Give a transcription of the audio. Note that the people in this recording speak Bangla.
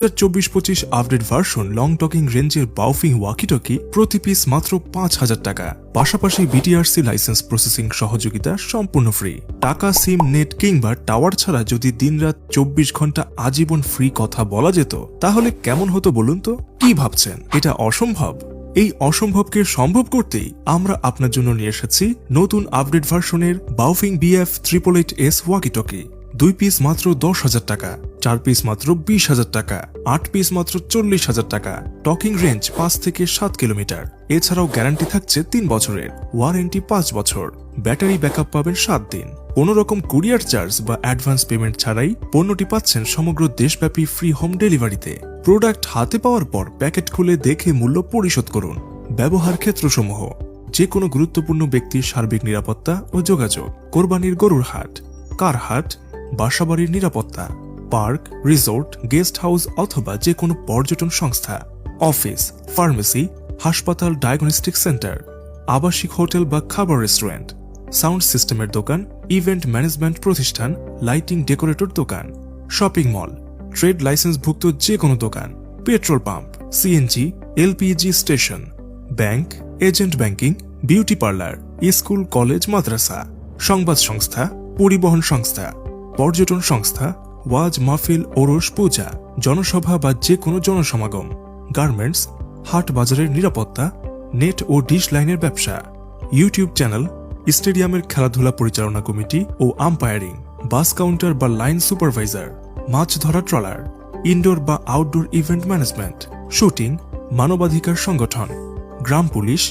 2024-25 আপডেট ভার্সন লং টকিং রেঞ্জের বাউফিং ওয়াকিটকি প্রতি পিস মাত্র 5,000 টাকা। পাশাপাশি বিটিআরসি লাইসেন্স প্রসেসিং সহযোগিতা সম্পূর্ণ ফ্রি। টাকা, সিম, নেট কিংবা টাওয়ার ছাড়া যদি দিনরাত 24 ঘন্টা আজীবন ফ্রি কথা বলা যেত তাহলে কেমন হতো বলুন তো? কি ভাবছেন এটা অসম্ভব? এই অসম্ভবকে সম্ভব করতেই আমরা আপনার জন্য নিয়ে এসেছি নতুন আপডেট ভার্সনের বাউফিং BF888S ওয়াকিটকি। 2 পিস মাত্র 10,000 টাকা, 4 পিস মাত্র 20,000 টাকা, 8 পিস মাত্র 40,000 টাকা। টকিং রেঞ্জ 5 থেকে 7 কিলোমিটার। এছাড়াও গ্যারান্টি থাকছে 3 বছরের, ওয়ারেন্টি 5 বছর, ব্যাটারি ব্যাকআপ পাবেন 7 দিন। কোনো রকম কুরিয়ার চার্জ বা অ্যাডভান্স পেমেন্ট ছাড়াই পণ্যটি পাচ্ছেন সমগ্র দেশব্যাপী ফ্রি হোম ডেলিভারিতে। প্রোডাক্ট হাতে পাওয়ার পর প্যাকেট খুলে দেখে মূল্য পরিশোধ করুন। ব্যবহার ক্ষেত্রসমূহ: যে কোনো গুরুত্বপূর্ণ ব্যক্তির সার্বিক নিরাপত্তা ও যোগাযোগ, কোরবানির গরুর হাট, কার হাট, বাসাবাড়ির নিরাপত্তা, পার্ক, রিসোর্ট, গেস্ট হাউস অথবা যে কোনো পর্যটন সংস্থা, অফিস, ফার্মেসি, হাসপাতাল, ডায়াগনস্টিক সেন্টার, আবাসিক হোটেল বা খাবার রেস্টুরেন্ট, সাউন্ড সিস্টেমের দোকান, ইভেন্ট ম্যানেজমেন্ট প্রতিষ্ঠান, লাইটিং ডেকোরেটর দোকান, শপিং মল, ট্রেড লাইসেন্সভুক্ত যে কোনো দোকান, petrol pump, CNG, LPG station, bank, agent banking, beauty parlour, school, college, মাদ্রাসা, সংবাদ সংস্থা, পরিবহন সংস্থা, পর্যটন সংস্থা, ওয়াজ মাহফিল, ওরস, পূজা, জনসভা বা যে কোনো জনসমাগম, গার্মেন্টস, হাট বাজারের নিরাপত্তা, নেট ও ডিশ লাইনের ব্যবসা, ইউটিউব চ্যানেল, স্টেডিয়ামের খেলাধুলা পরিচালনা কমিটি ও আম্পায়ারিং, বাস কাউন্টার বা লাইন সুপারভাইজার, মাছ ধরা ট্রলার, ইনডোর বা আউটডোর ইভেন্ট ম্যানেজমেন্ট, শুটিং, মানবাধিকার সংগঠন, গ্রাম পুলিশ,